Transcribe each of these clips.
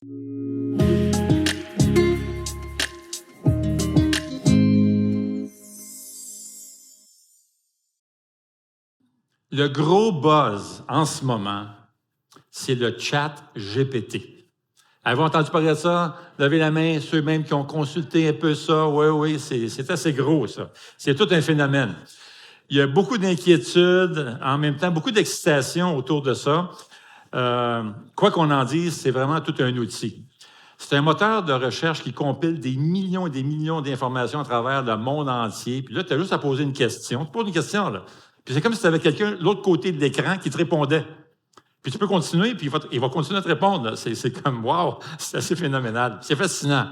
Le gros buzz en ce moment, c'est le chat GPT. Avez-vous entendu parler de ça? Levez la main, ceux même qui ont consulté un peu ça. Oui, c'est assez gros, ça. C'est tout un phénomène. Il y a beaucoup d'inquiétudes, en même temps, beaucoup d'excitation autour de ça. Quoi qu'on en dise, c'est vraiment tout un outil. C'est un moteur de recherche qui compile des millions et des millions d'informations à travers le monde entier. Puis là, tu as juste à poser une question. Tu poses une question, là. Puis c'est comme si tu avais quelqu'un de l'autre côté de l'écran qui te répondait. Puis tu peux continuer, puis il va continuer à te répondre. C'est comme, wow, c'est assez phénoménal. C'est fascinant.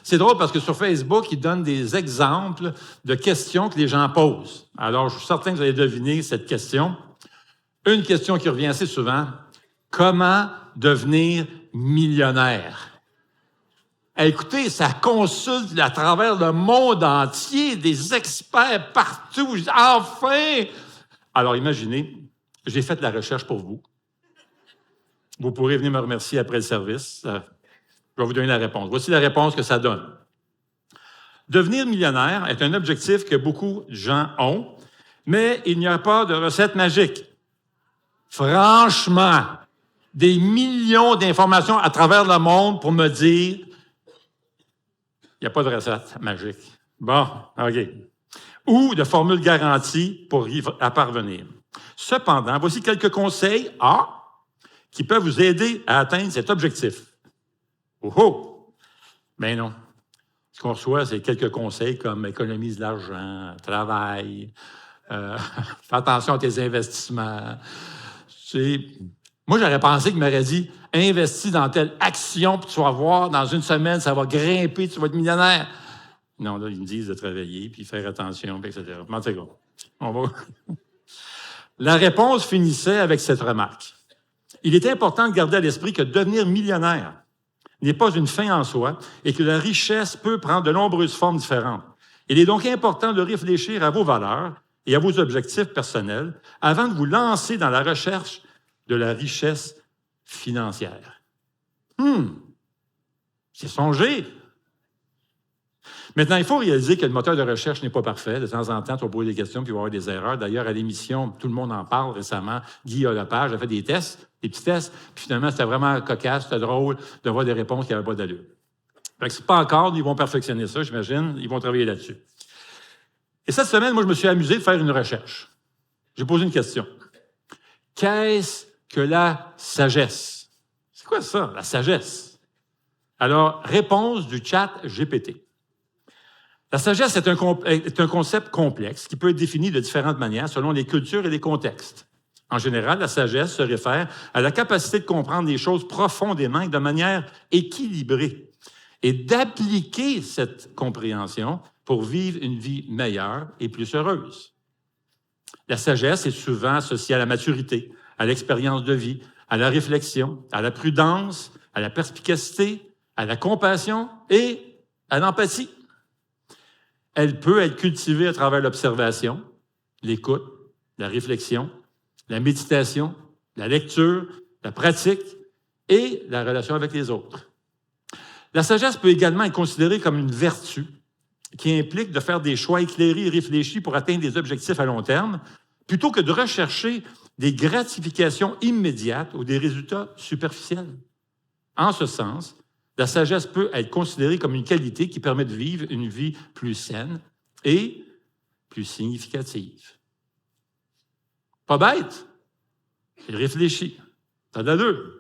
C'est drôle parce que sur Facebook, ils donnent des exemples de questions que les gens posent. Alors, je suis certain que vous allez deviner cette question. Une question qui revient assez souvent. Comment devenir millionnaire? Écoutez, ça consulte à travers le monde entier, des experts partout. Enfin! Alors, imaginez, j'ai fait de la recherche pour vous. Vous pourrez venir me remercier après le service. Je vais vous donner la réponse. Voici la réponse que ça donne. Devenir millionnaire est un objectif que beaucoup de gens ont, mais il n'y a pas de recette magique. Franchement, des millions d'informations à travers le monde pour me dire il n'y a pas de recette magique. Bon, OK. Ou de formule garantie pour y parvenir. Cependant, voici quelques conseils qui peuvent vous aider à atteindre cet objectif. Oh! Ben non. Ce qu'on reçoit, c'est quelques conseils comme économise de l'argent, travail, fais attention à tes investissements. Moi, j'aurais pensé qu'il m'aurait dit investis dans telle action, puis tu vas voir, dans une semaine, ça va grimper, tu vas être millionnaire. Non, là, ils me disent de travailler, puis faire attention, etc. Mais c'est gros. La réponse finissait avec cette remarque. Il est important de garder à l'esprit que devenir millionnaire n'est pas une fin en soi et que la richesse peut prendre de nombreuses formes différentes. Il est donc important de réfléchir à vos valeurs et à vos objectifs personnels avant de vous lancer dans la recherche de la richesse financière. C'est songé. Maintenant, il faut réaliser que le moteur de recherche n'est pas parfait. De temps en temps, tu vas poser des questions puis il va y avoir des erreurs. D'ailleurs, à l'émission, tout le monde en parle récemment. Guy Lepage a fait des tests, des petits tests, puis finalement, c'était vraiment cocasse, c'était drôle de voir des réponses qui n'avaient pas d'allure. Fait que c'est pas encore, ils vont perfectionner ça, j'imagine. Ils vont travailler là-dessus. Et cette semaine, moi, je me suis amusé de faire une recherche. J'ai posé une question. Qu'est-ce que la sagesse? C'est quoi ça, la sagesse? Alors, réponse du chat GPT. La sagesse est un concept complexe qui peut être défini de différentes manières selon les cultures et les contextes. En général, la sagesse se réfère à la capacité de comprendre les choses profondément et de manière équilibrée et d'appliquer cette compréhension pour vivre une vie meilleure et plus heureuse. La sagesse est souvent associée à la maturité, à l'expérience de vie, à la réflexion, à la prudence, à la perspicacité, à la compassion et à l'empathie. Elle peut être cultivée à travers l'observation, l'écoute, la réflexion, la méditation, la lecture, la pratique et la relation avec les autres. La sagesse peut également être considérée comme une vertu qui implique de faire des choix éclairés et réfléchis pour atteindre des objectifs à long terme, plutôt que de rechercher des gratifications immédiates ou des résultats superficiels. En ce sens, la sagesse peut être considérée comme une qualité qui permet de vivre une vie plus saine et plus significative. Pas bête? Il réfléchit. Ça a d'allure.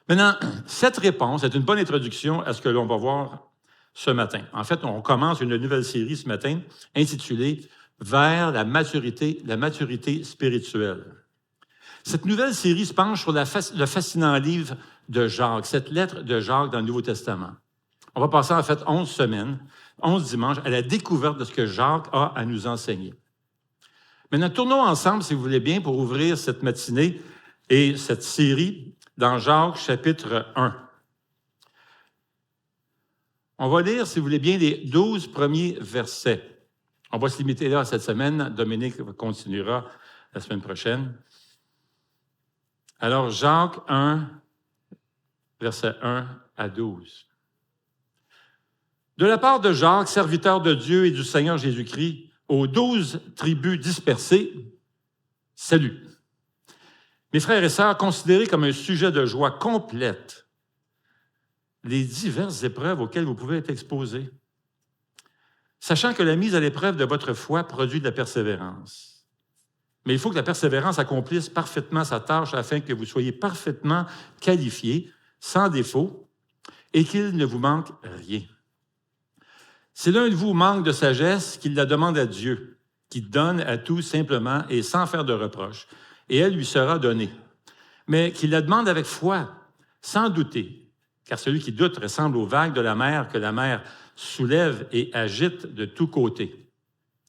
Maintenant, cette réponse est une bonne introduction à ce que l'on va voir ce matin. En fait, on commence une nouvelle série ce matin intitulée « Vers la maturité spirituelle ». Cette nouvelle série se penche sur le fascinant livre de Jacques, cette lettre de Jacques dans le Nouveau Testament. On va passer en fait 11 semaines, 11 dimanches, à la découverte de ce que Jacques a à nous enseigner. Maintenant, tournons ensemble, si vous voulez bien, pour ouvrir cette matinée et cette série dans Jacques, chapitre 1. On va lire, si vous voulez bien, les 12 premiers versets. On va se limiter là cette semaine. Dominique continuera la semaine prochaine. Alors, Jacques 1, versets 1 à 12. De la part de Jacques, serviteur de Dieu et du Seigneur Jésus-Christ, aux 12 tribus dispersées, salut. Mes frères et sœurs, considérez comme un sujet de joie complète les diverses épreuves auxquelles vous pouvez être exposés, sachant que la mise à l'épreuve de votre foi produit de la persévérance. Mais il faut que la persévérance accomplisse parfaitement sa tâche afin que vous soyez parfaitement qualifiés, sans défaut, et qu'il ne vous manque rien. Si l'un de vous manque de sagesse, qu'il la demande à Dieu, qui donne à tous simplement et sans faire de reproche, et elle lui sera donnée. Mais qu'il la demande avec foi, sans douter, car celui qui doute ressemble aux vagues de la mer que la mer soulève et agite de tous côtés.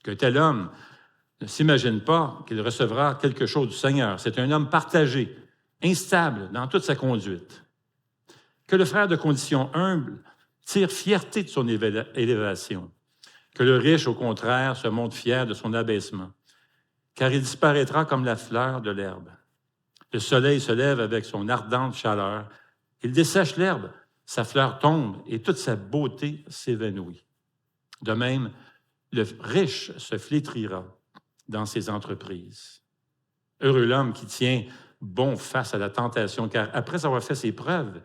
Qu'un tel homme ne s'imagine pas qu'il recevra quelque chose du Seigneur. C'est un homme partagé, instable dans toute sa conduite. Que le frère de condition humble tire fierté de son élévation, que le riche, au contraire, se montre fier de son abaissement, car il disparaîtra comme la fleur de l'herbe. Le soleil se lève avec son ardente chaleur, il dessèche l'herbe, sa fleur tombe et toute sa beauté s'évanouit. De même, le riche se flétrira dans ses entreprises. Heureux l'homme qui tient bon face à la tentation, car après avoir fait ses preuves,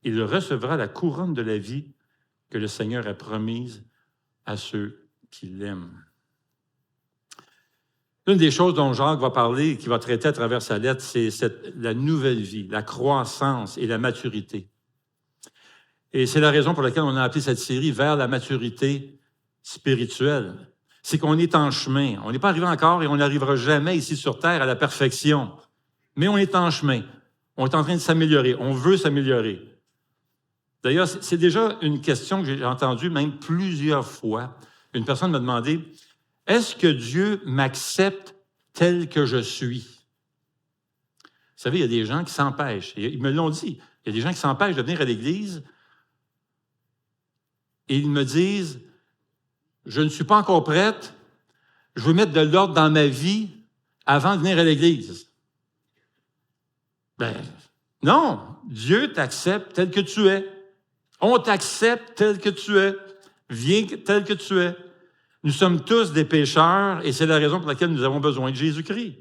il recevra la couronne de la vie que le Seigneur a promise à ceux qui l'aiment. L'une des choses dont Jacques va parler, qui va traiter à travers sa lettre, c'est la nouvelle vie, la croissance et la maturité. Et c'est la raison pour laquelle on a appelé cette série « Vers la maturité spirituelle ». C'est qu'on est en chemin. On n'est pas arrivé encore et on n'arrivera jamais ici sur Terre à la perfection. Mais on est en chemin. On est en train de s'améliorer. On veut s'améliorer. D'ailleurs, c'est déjà une question que j'ai entendue même plusieurs fois. Une personne m'a demandé, « Est-ce que Dieu m'accepte tel que je suis? » Vous savez, il y a des gens qui s'empêchent. Ils me l'ont dit. Il y a des gens qui s'empêchent de venir à l'Église et ils me disent, « Je ne suis pas encore prête. Je veux mettre de l'ordre dans ma vie avant de venir à l'Église. » Ben, non, Dieu t'accepte tel que tu es. On t'accepte tel que tu es. Viens tel que tu es. Nous sommes tous des pécheurs et c'est la raison pour laquelle nous avons besoin de Jésus-Christ.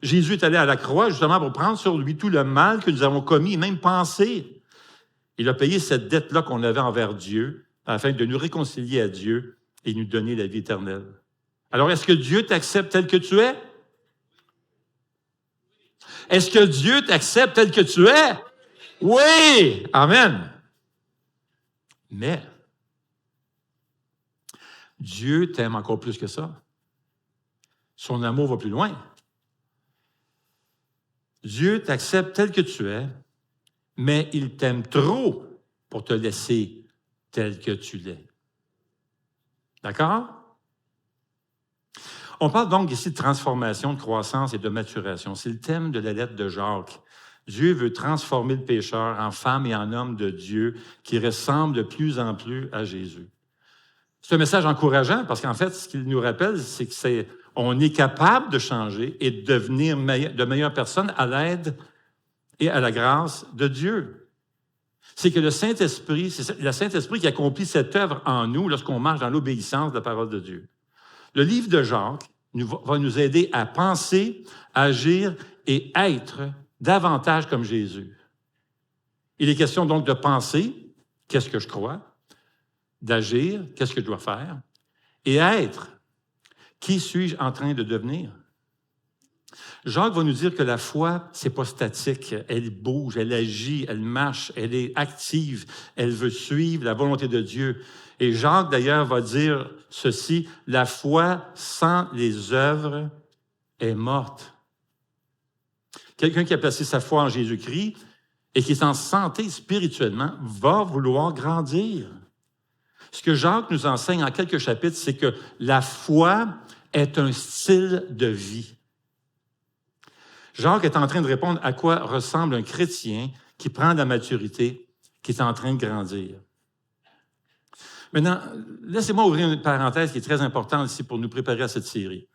Jésus est allé à la croix justement pour prendre sur lui tout le mal que nous avons commis et même pensé. Il a payé cette dette-là qu'on avait envers Dieu afin de nous réconcilier à Dieu et nous donner la vie éternelle. Alors, est-ce que Dieu t'accepte tel que tu es? Est-ce que Dieu t'accepte tel que tu es? Oui! Amen! Mais Dieu t'aime encore plus que ça. Son amour va plus loin. Dieu t'accepte tel que tu es, mais il t'aime trop pour te laisser tel que tu l'es. D'accord? On parle donc ici de transformation, de croissance et de maturation. C'est le thème de la lettre de Jacques. Dieu veut transformer le pécheur en femme et en homme de Dieu qui ressemble de plus en plus à Jésus. C'est un message encourageant parce qu'en fait, ce qu'il nous rappelle, c'est qu'on est capable de changer et de devenir de meilleures personnes à l'aide et à la grâce de Dieu. C'est que le Saint-Esprit, c'est le Saint-Esprit qui accomplit cette œuvre en nous lorsqu'on marche dans l'obéissance de la parole de Dieu. Le livre de Jacques va nous aider à penser, agir et être davantage comme Jésus. Il est question donc de penser, qu'est-ce que je crois, d'agir, qu'est-ce que je dois faire, et être, qui suis-je en train de devenir? Jacques va nous dire que la foi, c'est pas statique. Elle bouge, elle agit, elle marche, elle est active, elle veut suivre la volonté de Dieu. Et Jacques, d'ailleurs, va dire ceci, la foi sans les œuvres est morte. Quelqu'un qui a placé sa foi en Jésus-Christ et qui est en santé spirituellement va vouloir grandir. Ce que Jacques nous enseigne en quelques chapitres, c'est que la foi est un style de vie. Jacques est en train de répondre à quoi ressemble un chrétien qui prend de la maturité, qui est en train de grandir. Maintenant, laissez-moi ouvrir une parenthèse qui est très importante ici pour nous préparer à cette série.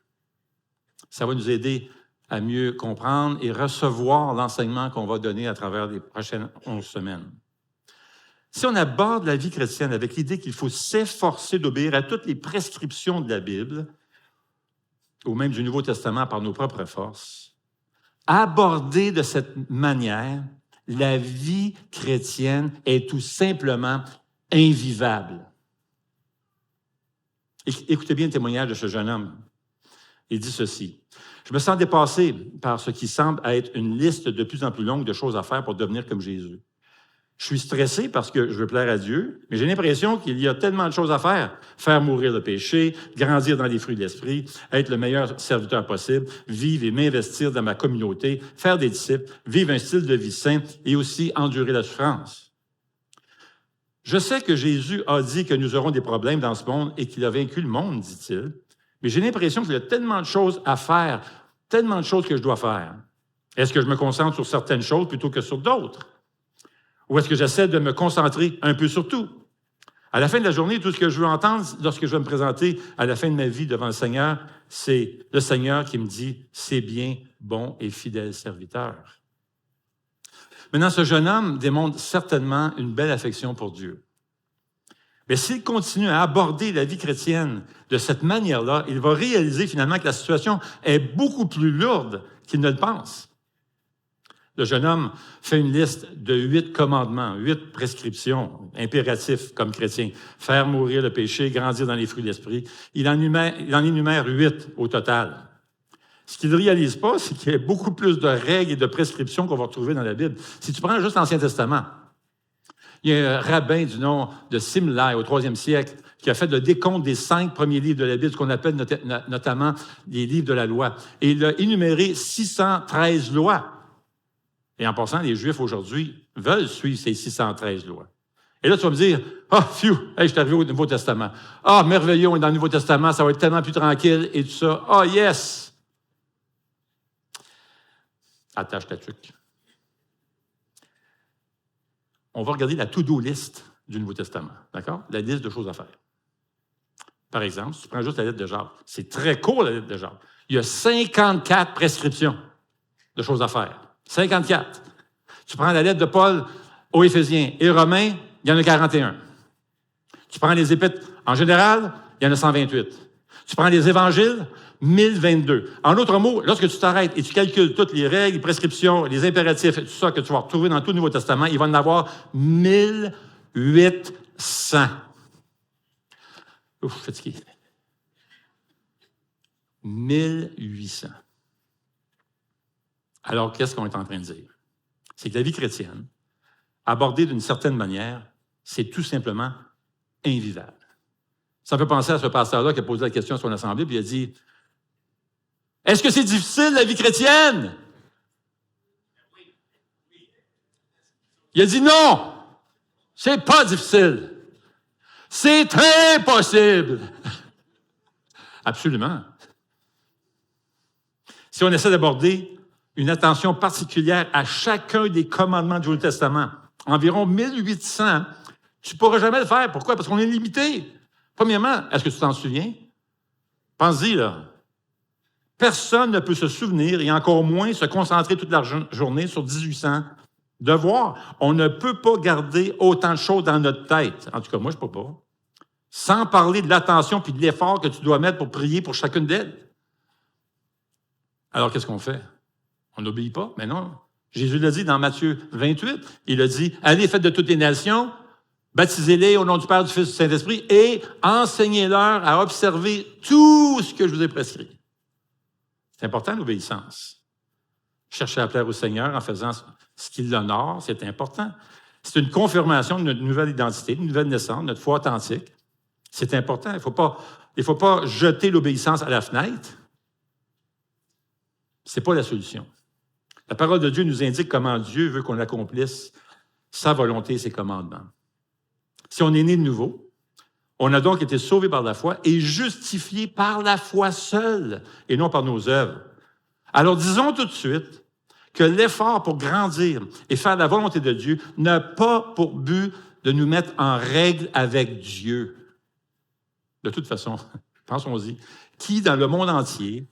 Ça va nous aider à mieux comprendre et recevoir l'enseignement qu'on va donner à travers les prochaines 11 semaines. Si on aborde la vie chrétienne avec l'idée qu'il faut s'efforcer d'obéir à toutes les prescriptions de la Bible, ou même du Nouveau Testament par nos propres forces, aborder de cette manière, la vie chrétienne est tout simplement invivable. Écoutez bien le témoignage de ce jeune homme. Il dit ceci. « Je me sens dépassé par ce qui semble être une liste de plus en plus longue de choses à faire pour devenir comme Jésus. Je suis stressé parce que je veux plaire à Dieu, mais j'ai l'impression qu'il y a tellement de choses à faire. Faire mourir le péché, grandir dans les fruits de l'esprit, être le meilleur serviteur possible, vivre et m'investir dans ma communauté, faire des disciples, vivre un style de vie sain et aussi endurer la souffrance. Je sais que Jésus a dit que nous aurons des problèmes dans ce monde et qu'il a vaincu le monde, dit-il, mais j'ai l'impression qu'il y a tellement de choses à faire, tellement de choses que je dois faire. Est-ce que je me concentre sur certaines choses plutôt que sur d'autres? Ou est-ce que j'essaie de me concentrer un peu sur tout? À la fin de la journée, tout ce que je veux entendre lorsque je vais me présenter à la fin de ma vie devant le Seigneur, c'est le Seigneur qui me dit « C'est bien, bon et fidèle serviteur ». Maintenant, ce jeune homme démontre certainement une belle affection pour Dieu. Mais s'il continue à aborder la vie chrétienne de cette manière-là, il va réaliser finalement que la situation est beaucoup plus lourde qu'il ne le pense. Le jeune homme fait une liste de 8 commandements, 8 prescriptions, impératifs comme chrétien. Faire mourir le péché, grandir dans les fruits de l'esprit. Il en énumère 8 au total. Ce qu'il ne réalise pas, c'est qu'il y a beaucoup plus de règles et de prescriptions qu'on va retrouver dans la Bible. Si tu prends juste l'Ancien Testament, il y a un rabbin du nom de Simlai au 3e siècle qui a fait le décompte des 5 premiers livres de la Bible, ce qu'on appelle notamment les livres de la loi. Et il a énuméré 613 lois. Et en passant, les Juifs aujourd'hui veulent suivre ces 613 lois. Et là, tu vas me dire, « Ah, phew, hey, je suis arrivé au Nouveau Testament. Ah, merveilleux, on est dans le Nouveau Testament, ça va être tellement plus tranquille et tout ça. Ah, yes! » Attache ta tuque. On va regarder la to-do list du Nouveau Testament, d'accord? La liste de choses à faire. Par exemple, si tu prends juste la lettre de Jacques, c'est très court, la lettre de Jacques. Il y a 54 prescriptions de choses à faire. 54. Tu prends la lettre de Paul aux Éphésiens et Romains, il y en a 41. Tu prends les épîtres en général, il y en a 128. Tu prends les évangiles, 1022. En d'autres mots, lorsque tu t'arrêtes et tu calcules toutes les règles, les prescriptions, les impératifs et tout ça que tu vas retrouver dans tout le Nouveau Testament, il va en avoir 1800. Ouf, fatigué. 1800. Alors, qu'est-ce qu'on est en train de dire? C'est que la vie chrétienne, abordée d'une certaine manière, c'est tout simplement invivable. Ça me fait penser à ce pasteur-là qui a posé la question à son assemblée, puis il a dit « Est-ce que c'est difficile, la vie chrétienne? » Il a dit « Non, c'est pas difficile. C'est impossible. » Absolument. Si on essaie d'aborder une attention particulière à chacun des commandements du Nouveau Testament, environ 1800, tu ne pourras jamais le faire. Pourquoi? Parce qu'on est limité. Premièrement, est-ce que tu t'en souviens? Pense-y, là. Personne ne peut se souvenir, et encore moins se concentrer toute la journée sur 1800 devoirs. On ne peut pas garder autant de choses dans notre tête. En tout cas, moi, je ne peux pas. Sans parler de l'attention puis de l'effort que tu dois mettre pour prier pour chacune d'elles. Alors, qu'est-ce qu'on fait? On n'obéit pas? Mais non. Jésus l'a dit dans Matthieu 28. Il a dit, « Allez, faites de toutes les nations, baptisez-les au nom du Père, du Fils et du Saint-Esprit et enseignez-leur à observer tout ce que je vous ai prescrit. » C'est important, l'obéissance. Chercher à plaire au Seigneur en faisant ce qui l'honore, c'est important. C'est une confirmation de notre nouvelle identité, de notre nouvelle naissance, de notre foi authentique. C'est important. Il ne faut pas jeter l'obéissance à la fenêtre. Ce n'est pas la solution. La parole de Dieu nous indique comment Dieu veut qu'on accomplisse sa volonté et ses commandements. Si on est né de nouveau, on a donc été sauvé par la foi et justifié par la foi seule et non par nos œuvres. Alors disons tout de suite que l'effort pour grandir et faire la volonté de Dieu n'a pas pour but de nous mettre en règle avec Dieu. De toute façon, pensons-y, qui dans le monde entier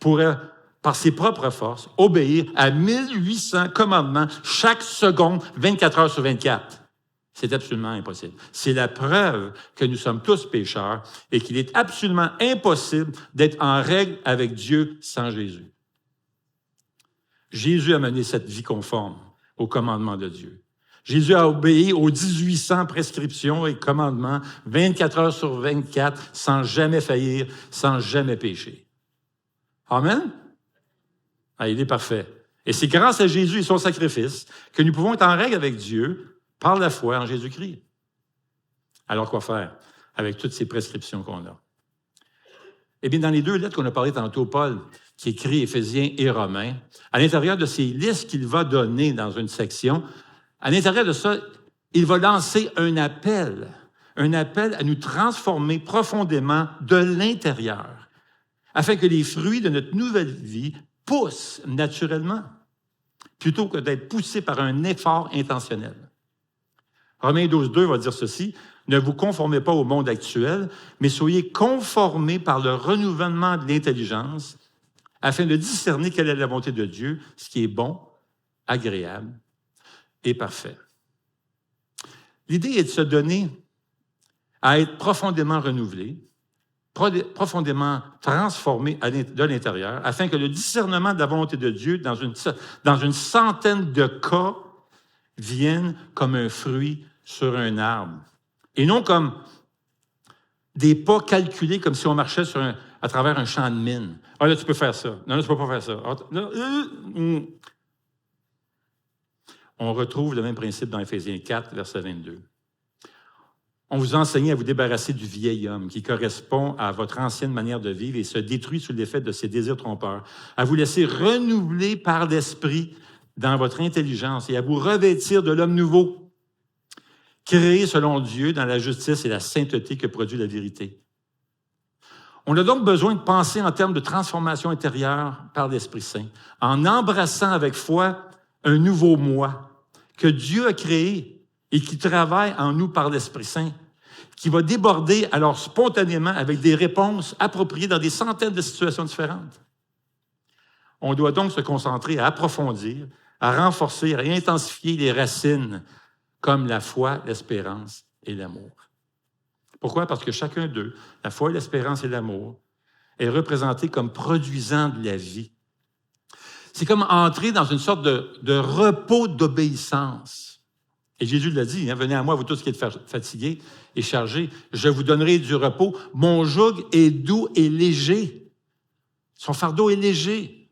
pourrait par ses propres forces, obéir à 1800 commandements chaque seconde, 24 heures sur 24. C'est absolument impossible. C'est la preuve que nous sommes tous pécheurs et qu'il est absolument impossible d'être en règle avec Dieu sans Jésus. Jésus a mené cette vie conforme au commandement de Dieu. Jésus a obéi aux 1800 prescriptions et commandements 24 heures sur 24 sans jamais faillir, sans jamais pécher. Amen? Ah, il est parfait. Et c'est grâce à Jésus et son sacrifice que nous pouvons être en règle avec Dieu par la foi en Jésus-Christ. Alors, quoi faire avec toutes ces prescriptions qu'on a? Eh bien, dans les deux lettres qu'on a parlé tantôt, Paul, qui écrit Éphésiens et Romains, à l'intérieur de ces listes qu'il va donner dans une section, à l'intérieur de ça, il va lancer un appel à nous transformer profondément de l'intérieur, afin que les fruits de notre nouvelle vie poussent naturellement, plutôt que d'être poussés par un effort intentionnel. Romains 12:2 va dire ceci, « Ne vous conformez pas au monde actuel, mais soyez conformés par le renouvellement de l'intelligence, afin de discerner quelle est la volonté de Dieu, ce qui est bon, agréable et parfait. » L'idée est de se donner à être profondément renouvelé, profondément transformé de l'intérieur, afin que le discernement de la volonté de Dieu, dans une centaine de cas, vienne comme un fruit sur un arbre, et non comme des pas calculés, comme si on marchait à travers un champ de mine. « Ah, là, tu peux faire ça. Non, là, tu peux pas faire ça. On retrouve le même principe dans Éphésiens 4, verset 22. On vous enseigne à vous débarrasser du vieil homme qui correspond à votre ancienne manière de vivre et se détruit sous l'effet de ses désirs trompeurs, à vous laisser renouveler par l'esprit dans votre intelligence et à vous revêtir de l'homme nouveau, créé selon Dieu dans la justice et la sainteté que produit la vérité. On a donc besoin de penser en termes de transformation intérieure par l'Esprit Saint, en embrassant avec foi un nouveau moi que Dieu a créé et qui travaille en nous par l'Esprit Saint, qui va déborder alors spontanément avec des réponses appropriées dans des centaines de situations différentes. On doit donc se concentrer à approfondir, à renforcer, à intensifier les racines comme la foi, l'espérance et l'amour. Pourquoi? Parce que chacun d'eux, la foi, l'espérance et l'amour, est représenté comme produisant de la vie. C'est comme entrer dans une sorte de repos d'obéissance. Et Jésus l'a dit, hein, « Venez à moi, vous tous qui êtes fatigués et chargés, je vous donnerai du repos. Mon joug est doux et léger. Son fardeau est léger. »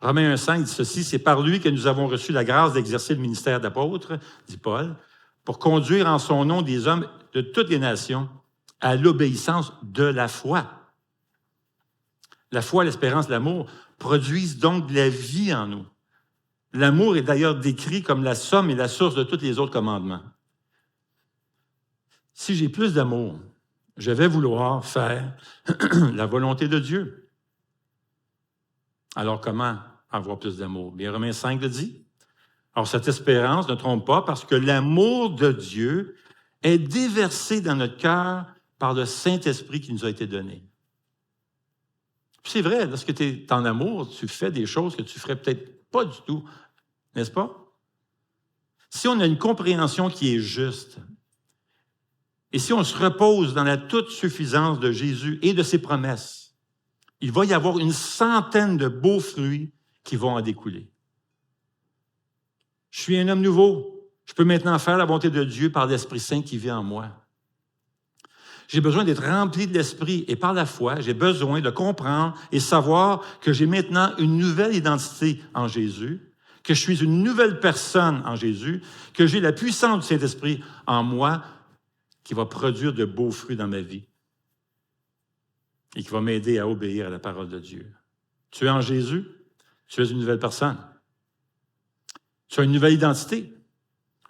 Romains 1,5 dit ceci, « C'est par lui que nous avons reçu la grâce d'exercer le ministère d'apôtre, dit Paul, pour conduire en son nom des hommes de toutes les nations à l'obéissance de la foi. » La foi, l'espérance, l'amour produisent donc de la vie en nous. L'amour est d'ailleurs décrit comme la somme et la source de tous les autres commandements. Si j'ai plus d'amour, je vais vouloir faire la volonté de Dieu. Alors comment avoir plus d'amour? Bien, Romains 5 le dit. Alors cette espérance ne trompe pas parce que l'amour de Dieu est déversé dans notre cœur par le Saint-Esprit qui nous a été donné. C'est vrai, lorsque tu es en amour, tu fais des choses que tu ferais peut-être pas du tout, n'est-ce pas? Si on a une compréhension qui est juste, et si on se repose dans la toute suffisance de Jésus et de ses promesses, il va y avoir une centaine de beaux fruits qui vont en découler. Je suis un homme nouveau. Je peux maintenant faire la volonté de Dieu par l'Esprit Saint qui vit en moi. J'ai besoin d'être rempli de l'Esprit et par la foi, j'ai besoin de comprendre et savoir que j'ai maintenant une nouvelle identité en Jésus, que je suis une nouvelle personne en Jésus, que j'ai la puissance du Saint-Esprit en moi qui va produire de beaux fruits dans ma vie et qui va m'aider à obéir à la parole de Dieu. Tu es en Jésus, tu es une nouvelle personne. Tu as une nouvelle identité.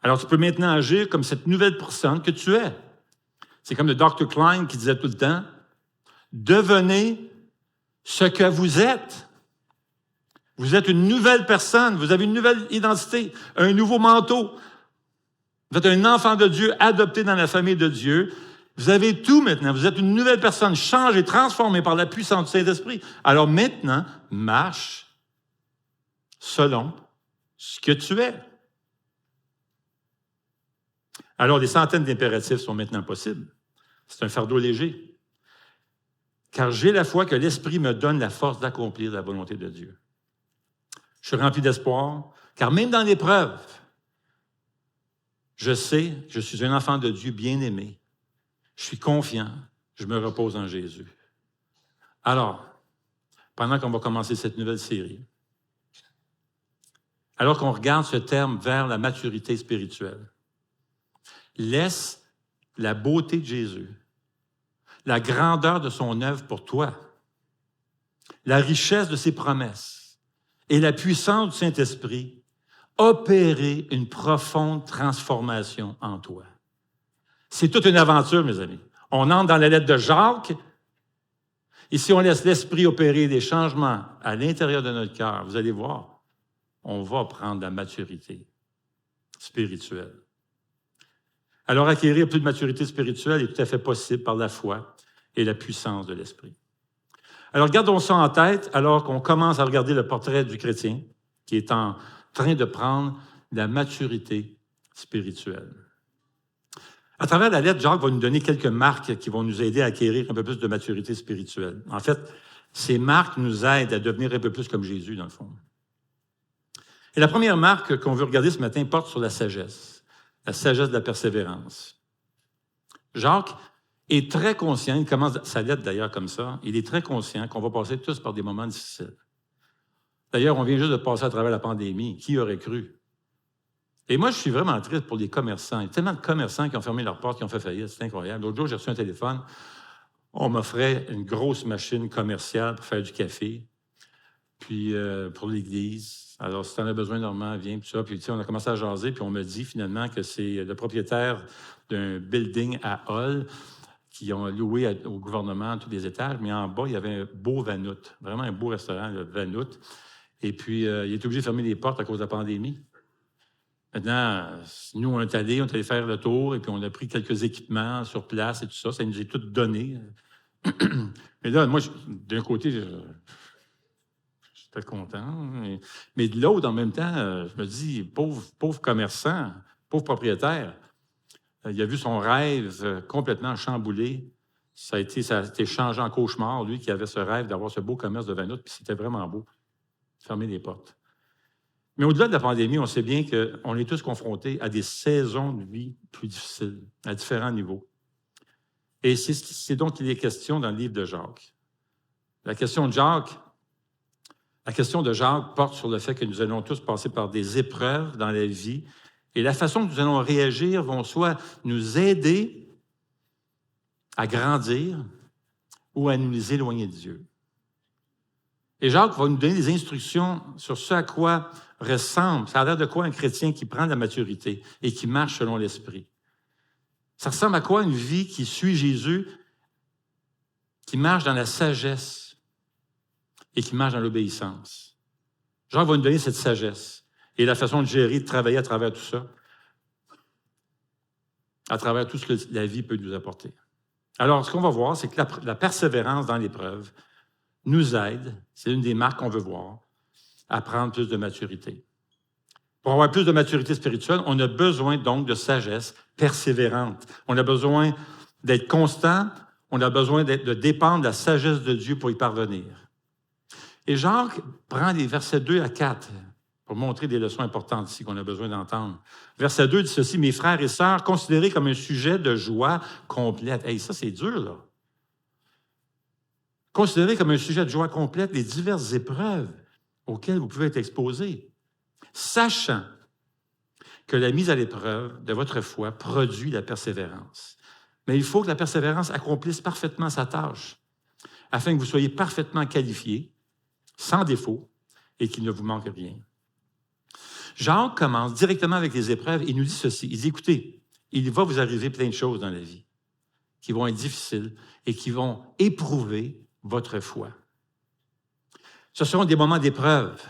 Alors tu peux maintenant agir comme cette nouvelle personne que tu es. C'est comme le Dr. Klein qui disait tout le temps, « Devenez ce que vous êtes. Vous êtes une nouvelle personne, vous avez une nouvelle identité, un nouveau manteau. Vous êtes un enfant de Dieu, adopté dans la famille de Dieu. Vous avez tout maintenant, vous êtes une nouvelle personne, changée, transformée par la puissance du Saint-Esprit. Alors maintenant, marche selon ce que tu es. » Alors, des centaines d'impératifs sont maintenant possibles. C'est un fardeau léger. Car j'ai la foi que l'Esprit me donne la force d'accomplir la volonté de Dieu. Je suis rempli d'espoir, car même dans l'épreuve, je sais que je suis un enfant de Dieu bien-aimé. Je suis confiant, je me repose en Jésus. Alors, pendant qu'on va commencer cette nouvelle série, alors qu'on regarde ce terme vers la maturité spirituelle, laisse la beauté de Jésus, la grandeur de son œuvre pour toi, la richesse de ses promesses et la puissance du Saint-Esprit opérer une profonde transformation en toi. C'est toute une aventure, mes amis. On entre dans la lettre de Jacques, et si on laisse l'Esprit opérer des changements à l'intérieur de notre cœur, vous allez voir, on va prendre la maturité spirituelle. Alors, acquérir plus de maturité spirituelle est tout à fait possible par la foi et la puissance de l'Esprit. Alors, gardons ça en tête alors qu'on commence à regarder le portrait du chrétien qui est en train de prendre la maturité spirituelle. À travers la lettre, Jacques va nous donner quelques marques qui vont nous aider à acquérir un peu plus de maturité spirituelle. En fait, ces marques nous aident à devenir un peu plus comme Jésus, dans le fond. Et la première marque qu'on veut regarder ce matin porte sur la sagesse de la persévérance. Jacques est très conscient, il commence sa lettre d'ailleurs comme ça, il est très conscient qu'on va passer tous par des moments difficiles. D'ailleurs, on vient juste de passer à travers la pandémie. Qui aurait cru? Et moi, je suis vraiment triste pour les commerçants. Il y a tellement de commerçants qui ont fermé leurs portes, qui ont fait faillite. C'est incroyable. L'autre jour, j'ai reçu un téléphone. On m'offrait une grosse machine commerciale pour faire du café, puis pour l'église. Alors, si tu en as besoin, normalement, viens, puis ça. Puis, tu sais, on a commencé à jaser, puis on me dit finalement que c'est le propriétaire d'un building à Hull qui ont loué au gouvernement tous les étages, mais en bas, il y avait un beau Vanout, vraiment un beau restaurant, le Vanout. Et puis, il est obligé de fermer les portes à cause de la pandémie. Maintenant, nous, on est allé faire le tour, et puis on a pris quelques équipements sur place et tout ça. Ça nous est tout donné. Mais là, moi, d'un côté, j'étais content. Mais de l'autre, en même temps, je me dis, pauvre commerçant, pauvre propriétaire, il a vu son rêve complètement chamboulé. Ça a été changé en cauchemar, lui qui avait ce rêve d'avoir ce beau commerce de Vanout, puis c'était vraiment beau. Fermer les portes. Mais au-delà de la pandémie, on sait bien qu'on est tous confrontés à des saisons de vie plus difficiles, à différents niveaux. Et c'est donc qu'il est question dans le livre de Jacques. La question de Jacques porte sur le fait que nous allons tous passer par des épreuves dans la vie, et la façon que nous allons réagir vont soit nous aider à grandir ou à nous éloigner de Dieu. Et Jacques va nous donner des instructions sur ce à quoi ressemble, ça a l'air de quoi un chrétien qui prend la maturité et qui marche selon l'Esprit. Ça ressemble à quoi une vie qui suit Jésus, qui marche dans la sagesse et qui marche dans l'obéissance. Jacques va nous donner cette sagesse et la façon de gérer, de travailler à travers tout ça, à travers tout ce que la vie peut nous apporter. Alors, ce qu'on va voir, c'est que la persévérance dans l'épreuve nous aide, c'est une des marques qu'on veut voir, à prendre plus de maturité. Pour avoir plus de maturité spirituelle, on a besoin donc de sagesse persévérante. On a besoin d'être constant, on a besoin de dépendre de la sagesse de Dieu pour y parvenir. Et Jacques prend les versets 2 à 4 pour montrer des leçons importantes ici qu'on a besoin d'entendre. Verset 2 dit ceci, « Mes frères et sœurs, considérez comme un sujet de joie complète. » Hey, ça, c'est dur, là. Considérez comme un sujet de joie complète les diverses épreuves auxquelles vous pouvez être exposés, sachant que la mise à l'épreuve de votre foi produit la persévérance. Mais il faut que la persévérance accomplisse parfaitement sa tâche, afin que vous soyez parfaitement qualifiés, sans défaut, et qu'il ne vous manque rien. Jacques commence directement avec les épreuves et il nous dit ceci. Il dit, écoutez, il va vous arriver plein de choses dans la vie qui vont être difficiles et qui vont éprouver votre foi. Ce seront des moments d'épreuve,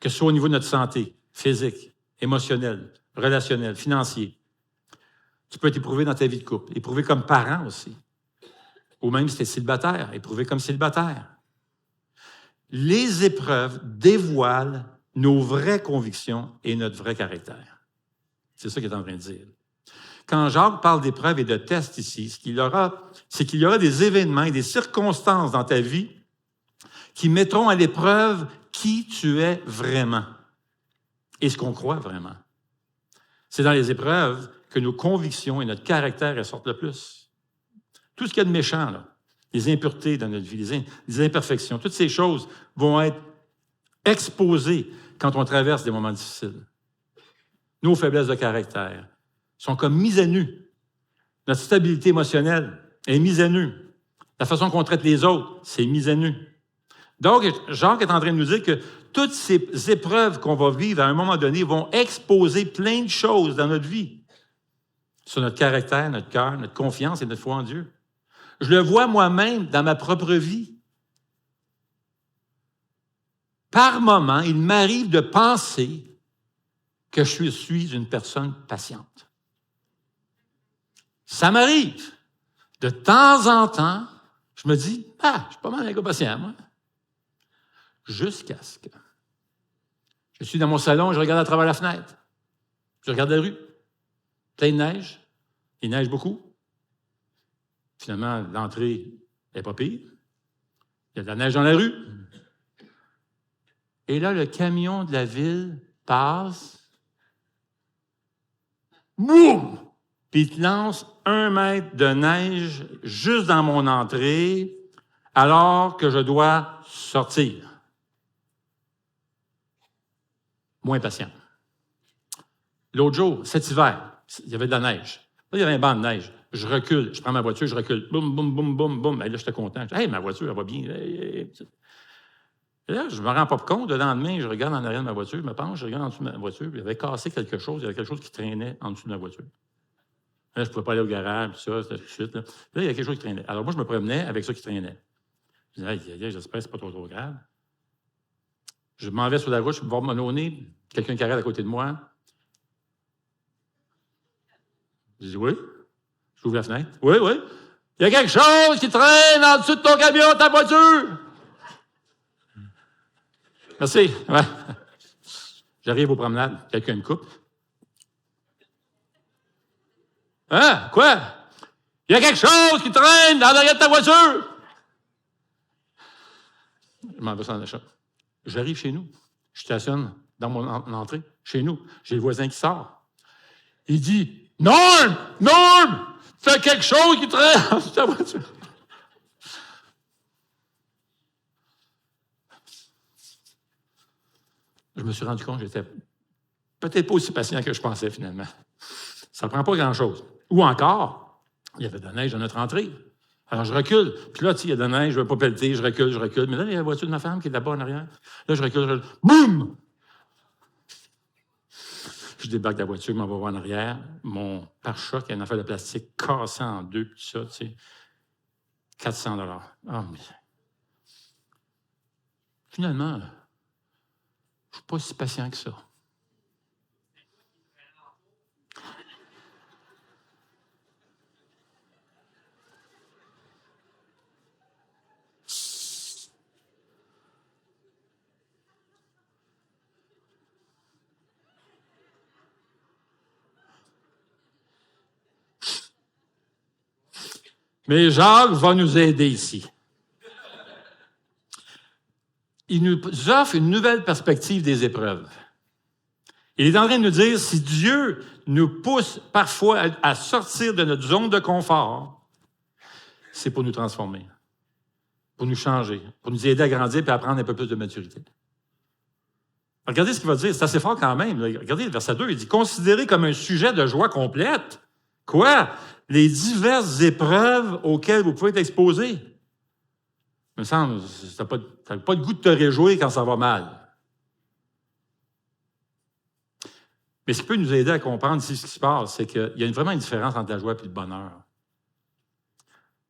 que ce soit au niveau de notre santé, physique, émotionnelle, relationnelle, financier. Tu peux être éprouvé dans ta vie de couple, éprouvé comme parent aussi. Ou même si tu es célibataire, éprouvé comme célibataire. Les épreuves dévoilent nos vraies convictions et notre vrai caractère. C'est ça qu'il est en train de dire. quand Jacques parle d'épreuves et de tests ici, c'est qu'il y aura des événements et des circonstances dans ta vie qui mettront à l'épreuve qui tu es vraiment et ce qu'on croit vraiment. C'est dans les épreuves que nos convictions et notre caractère ressortent le plus. Tout ce qu'il y a de méchant, là, les impuretés dans notre vie, les imperfections, toutes ces choses vont être exposées quand on traverse des moments difficiles. Nos faiblesses de caractère sont comme mises à nu. Notre stabilité émotionnelle est mise à nu. La façon qu'on traite les autres, c'est mise à nu. Donc, Jacques est en train de nous dire que toutes ces épreuves qu'on va vivre à un moment donné vont exposer plein de choses dans notre vie, sur notre caractère, notre cœur, notre confiance et notre foi en Dieu. Je le vois moi-même dans ma propre vie. Par moments, il m'arrive de penser que je suis une personne patiente. Ça m'arrive. De temps en temps, je me dis, je suis pas mal un gars patient, moi. Jusqu'à ce que je suis dans mon salon et je regarde à travers la fenêtre. Je regarde la rue. Plein de neige. Il neige beaucoup. Finalement, l'entrée n'est pas pire. Il y a de la neige dans la rue. Et là, le camion de la ville passe. Boum! Puis il te lance 1 mètre de neige juste dans mon entrée, alors que je dois sortir. Moins patient. L'autre jour, cet hiver, il y avait de la neige. Là, il y avait un banc de neige. Je recule, je prends ma voiture, je recule. Boum, boum, boum, boum, boum. Et là, j'étais content. Je dis, hey, ma voiture, elle va bien. Et là, je ne me rends pas compte. Le lendemain, je regarde en arrière de ma voiture, je me penche, je regarde en dessous de ma voiture, puis il avait cassé quelque chose. Il y avait quelque chose qui traînait en dessous de ma voiture. Là, je ne pouvais pas aller au garage, tout ça, c'était tout de suite. Là, il y avait quelque chose qui traînait. Alors, moi, je me promenais avec ça qui traînait. Je disais, hey, j'espère que ce n'est pas trop grave. Je m'en vais sur la route, je vais voir mon nez, quelqu'un qui arrête à côté de moi. Je dis, oui. J'ouvre la fenêtre. Oui, oui. Il y a quelque chose qui traîne en dessous de ton camion, ta voiture. Merci. Ouais. J'arrive aux promenades. Quelqu'un me coupe. Hein? Quoi? Il y a quelque chose qui traîne dans l'arrière de ta voiture. Je m'en vais sur l'achat. J'arrive chez nous. Je stationne dans mon entrée, chez nous. J'ai le voisin qui sort. Il dit, Norm! Norm! C'est quelque chose qui traîne dans ta voiture. Je me suis rendu compte que j'étais peut-être pas aussi patient que je pensais, finalement. Ça ne prend pas grand-chose. Ou encore, il y avait de la neige dans notre entrée. Alors, je recule. Puis là, il y a de la neige, je ne veux pas pelleter, je recule. Mais là, il y a la voiture de ma femme qui est là-bas en arrière. Là, je recule. Boum! Je débarque de la voiture, je m'en vais voir en arrière. Mon pare-choc, il y a une affaire de plastique cassée en deux, tout ça, tu sais. 400 $. Ah, mais... Finalement, je ne suis pas si patient que ça. Mais Jacques va nous aider ici. Il nous offre une nouvelle perspective des épreuves. Il est en train de nous dire, si Dieu nous pousse parfois à sortir de notre zone de confort, c'est pour nous transformer, pour nous changer, pour nous aider à grandir et à prendre un peu plus de maturité. Regardez ce qu'il va dire, c'est assez fort quand même. Regardez le verset 2, il dit « Considérez comme un sujet de joie complète. » Quoi? Les diverses épreuves auxquelles vous pouvez être exposés. Il me semble, tu n'as pas de goût de te réjouir quand ça va mal. Mais ce qui peut nous aider à comprendre ici ce qui se passe, c'est qu'il y a vraiment une différence entre la joie et le bonheur.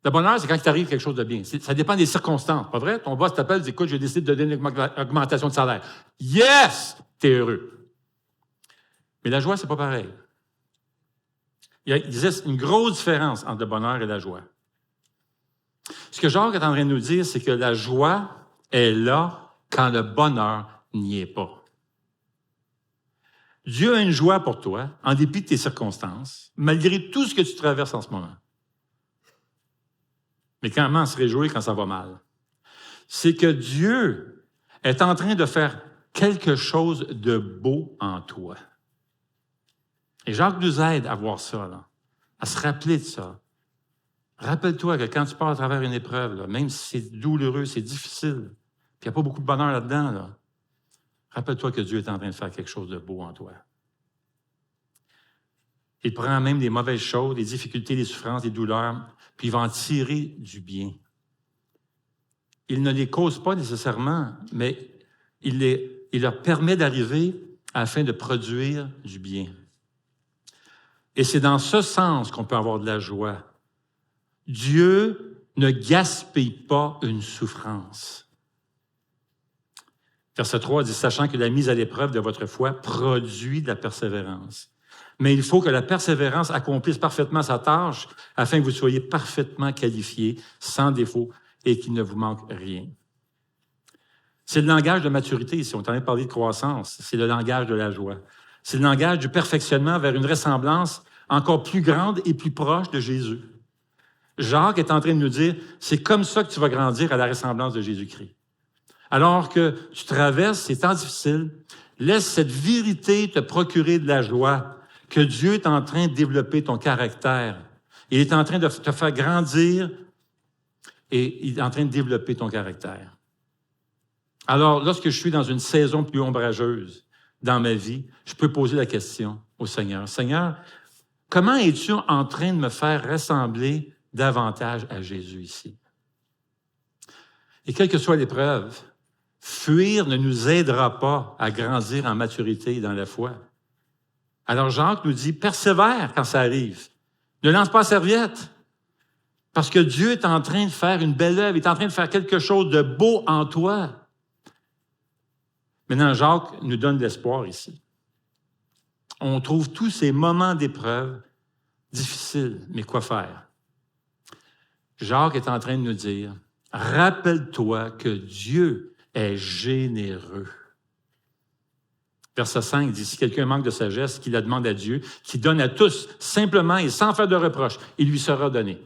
Le bonheur, c'est quand il t'arrive quelque chose de bien. Ça dépend des circonstances, pas vrai? Ton boss t'appelle, dit « Écoute, j'ai décidé de te donner une augmentation de salaire. » Yes! T'es heureux. Mais la joie, c'est pas pareil. Il existe une grosse différence entre le bonheur et la joie. Ce que Jacques est en train de nous dire, c'est que la joie est là quand le bonheur n'y est pas. Dieu a une joie pour toi, en dépit de tes circonstances, malgré tout ce que tu traverses en ce moment. Mais comment se réjouir quand ça va mal? C'est que Dieu est en train de faire quelque chose de beau en toi. Et Jacques nous aide à voir ça, là, à se rappeler de ça. Rappelle-toi que quand tu passes à travers une épreuve, là, même si c'est douloureux, c'est difficile, puis il n'y a pas beaucoup de bonheur là-dedans, là, rappelle-toi que Dieu est en train de faire quelque chose de beau en toi. Il prend même les mauvaises choses, les difficultés, les souffrances, les douleurs, puis il va en tirer du bien. Il ne les cause pas nécessairement, mais il leur permet d'arriver afin de produire du bien. Et c'est dans ce sens qu'on peut avoir de la joie. Dieu ne gaspille pas une souffrance. Verset 3 dit, sachant que la mise à l'épreuve de votre foi produit de la persévérance. Mais il faut que la persévérance accomplisse parfaitement sa tâche afin que vous soyez parfaitement qualifiés, sans défaut, et qu'il ne vous manque rien. C'est le langage de maturité ici. On est en train de parler de croissance. C'est le langage de la joie. C'est le langage du perfectionnement vers une ressemblance encore plus grande et plus proche de Jésus. Jacques est en train de nous dire, c'est comme ça que tu vas grandir à la ressemblance de Jésus-Christ. Alors que tu traverses ces temps difficiles, laisse cette vérité te procurer de la joie, que Dieu est en train de développer ton caractère. Il est en train de te faire grandir et il est en train de développer ton caractère. Alors, lorsque je suis dans une saison plus ombrageuse dans ma vie, je peux poser la question au Seigneur. Seigneur, comment es-tu en train de me faire ressembler davantage à Jésus ici? Et quelle que soit l'épreuve, fuir ne nous aidera pas à grandir en maturité dans la foi. Alors Jacques nous dit, persévère quand ça arrive. Ne lance pas la serviette. Parce que Dieu est en train de faire une belle œuvre, il est en train de faire quelque chose de beau en toi. Maintenant, Jacques nous donne de l'espoir ici. On trouve tous ces moments d'épreuve difficiles, mais quoi faire? Jacques est en train de nous dire, rappelle-toi que Dieu est généreux. Verset 5 dit, si quelqu'un manque de sagesse, qu'il la demande à Dieu, qui donne à tous, simplement et sans faire de reproche, il lui sera donné.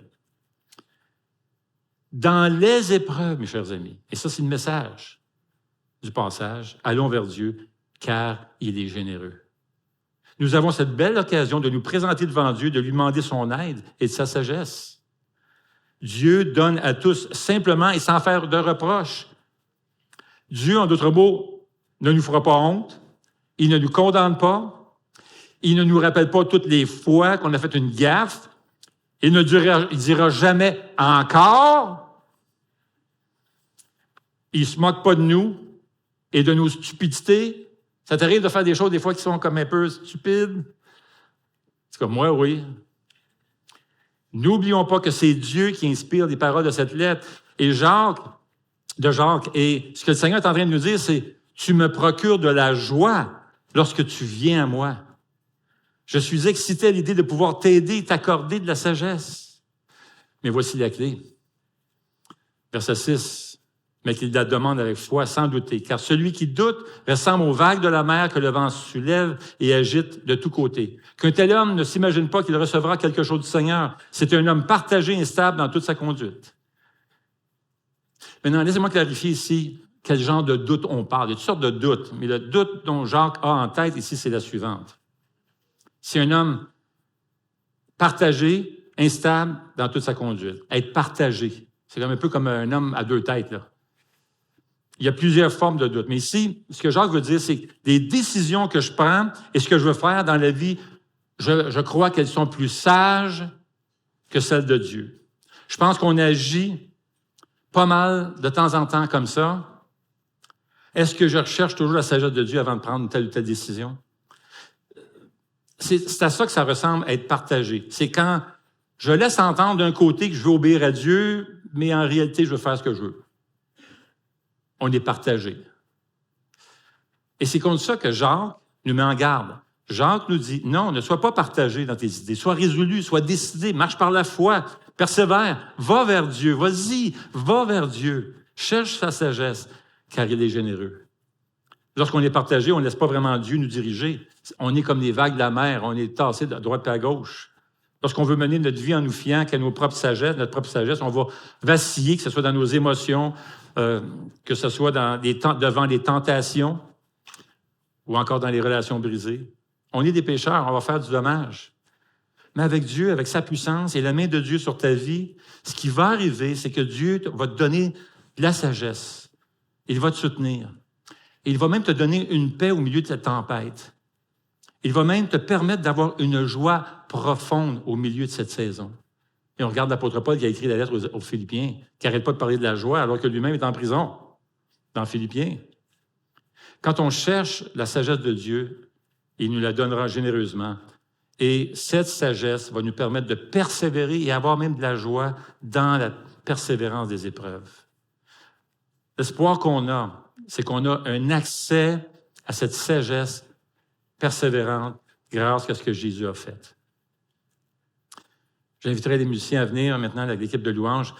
Dans les épreuves, mes chers amis, et ça c'est le message du passage, allons vers Dieu, car il est généreux. Nous avons cette belle occasion de nous présenter devant Dieu, de lui demander son aide et de sa sagesse. Dieu donne à tous simplement et sans faire de reproche. Dieu, en d'autres mots, ne nous fera pas honte, il ne nous condamne pas, il ne nous rappelle pas toutes les fois qu'on a fait une gaffe, il ne dira jamais « encore ». Il ne se moque pas de nous et de nos stupidités. Ça t'arrive de faire des choses des fois qui sont comme un peu stupides? C'est comme moi, oui. N'oublions pas que c'est Dieu qui inspire les paroles de cette lettre. Et Jacques, et ce que le Seigneur est en train de nous dire, c'est « Tu me procures de la joie lorsque tu viens à moi. Je suis excité à l'idée de pouvoir t'aider et t'accorder de la sagesse. » Mais voici la clé. Verset 6. Mais qu'il la demande avec foi, sans douter. Car celui qui doute ressemble aux vagues de la mer que le vent soulève et agite de tous côtés. Qu'un tel homme ne s'imagine pas qu'il recevra quelque chose du Seigneur. C'est un homme partagé et instable dans toute sa conduite. Maintenant, laissez-moi clarifier ici quel genre de doute on parle. Il y a toutes sortes de doutes, mais le doute dont Jacques a en tête ici, c'est la suivante. C'est un homme partagé, instable dans toute sa conduite. Être partagé, c'est un peu comme un homme à deux têtes, là. Il y a plusieurs formes de doute. Mais ici, ce que Jacques veut dire, c'est que les décisions que je prends et ce que je veux faire dans la vie, je crois qu'elles sont plus sages que celles de Dieu. Je pense qu'on agit pas mal de temps en temps comme ça. Est-ce que je recherche toujours la sagesse de Dieu avant de prendre telle ou telle décision? C'est à ça que ça ressemble à être partagé. C'est quand je laisse entendre d'un côté que je veux obéir à Dieu, mais en réalité, je veux faire ce que je veux. On est partagé. Et c'est contre ça que Jacques nous met en garde. Jacques nous dit, non, ne sois pas partagé dans tes idées. Sois résolu, sois décidé, marche par la foi, persévère, va vers Dieu, vas-y, va vers Dieu. Cherche sa sagesse, car il est généreux. Lorsqu'on est partagé, on ne laisse pas vraiment Dieu nous diriger. On est comme des vagues de la mer, on est tassé de droite et à gauche. Lorsqu'on veut mener notre vie en nous fiant qu'à notre propre sagesse, on va vaciller, que ce soit dans nos émotions, que ce soit devant les tentations ou encore dans les relations brisées. On est des pécheurs, on va faire du dommage. Mais avec Dieu, avec sa puissance et la main de Dieu sur ta vie, ce qui va arriver, c'est que Dieu va te donner de la sagesse. Il va te soutenir. Et il va même te donner une paix au milieu de cette tempête. Il va même te permettre d'avoir une joie profonde au milieu de cette saison. Et on regarde l'apôtre Paul qui a écrit la lettre aux Philippiens, qui n'arrête pas de parler de la joie alors que lui-même est en prison, dans Philippiens. Quand on cherche la sagesse de Dieu, il nous la donnera généreusement. Et cette sagesse va nous permettre de persévérer et avoir même de la joie dans la persévérance des épreuves. L'espoir qu'on a, c'est qu'on a un accès à cette sagesse persévérante grâce à ce que Jésus a fait. J'inviterai les musiciens à venir maintenant avec l'équipe de louanges.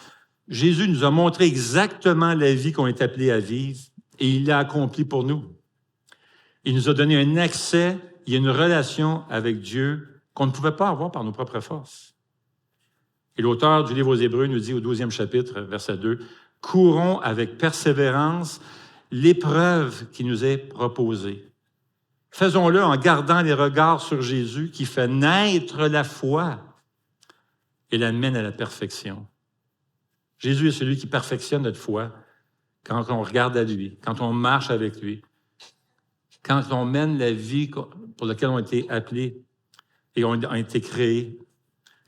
Jésus nous a montré exactement la vie qu'on est appelé à vivre et il l'a accompli pour nous. Il nous a donné un accès et une relation avec Dieu qu'on ne pouvait pas avoir par nos propres forces. Et l'auteur du livre aux Hébreux nous dit au 12e chapitre, verset 2, « Courons avec persévérance l'épreuve qui nous est proposée. Faisons-le en gardant les regards sur Jésus qui fait naître la foi et la mène à la perfection. » Jésus est celui qui perfectionne notre foi quand on regarde à lui, quand on marche avec lui, quand on mène la vie pour laquelle on a été appelés et on a été créés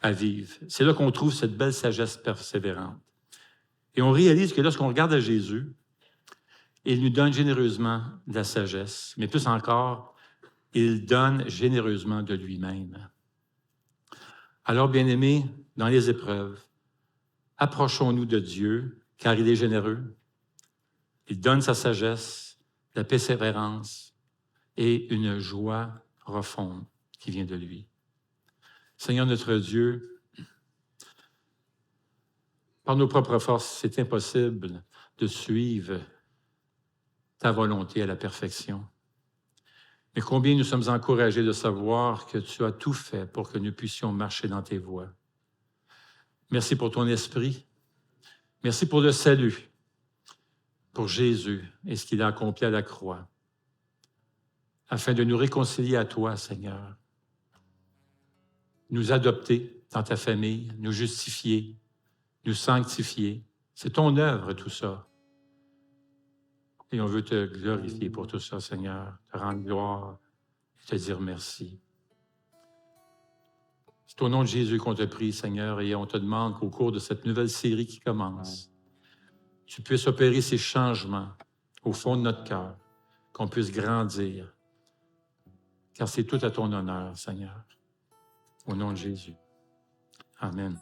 à vivre. C'est là qu'on trouve cette belle sagesse persévérante. Et on réalise que lorsqu'on regarde à Jésus, il nous donne généreusement de la sagesse, mais plus encore, il donne généreusement de lui-même. Alors, bien-aimés, dans les épreuves, approchons-nous de Dieu, car il est généreux. Il donne sa sagesse, la persévérance et une joie profonde qui vient de lui. Seigneur notre Dieu, par nos propres forces, c'est impossible de suivre ta volonté à la perfection. Mais combien nous sommes encouragés de savoir que tu as tout fait pour que nous puissions marcher dans tes voies. Merci pour ton esprit. Merci pour le salut, pour Jésus et ce qu'il a accompli à la croix, afin de nous réconcilier à toi, Seigneur, nous adopter dans ta famille, nous justifier, nous sanctifier. C'est ton œuvre, tout ça. Et on veut te glorifier pour tout ça, Seigneur, te rendre gloire et te dire merci. C'est au nom de Jésus qu'on te prie, Seigneur, et on te demande qu'au cours de cette nouvelle série qui commence, tu puisses opérer ces changements au fond de notre cœur, qu'on puisse grandir, car c'est tout à ton honneur, Seigneur. Au nom de Jésus. Amen.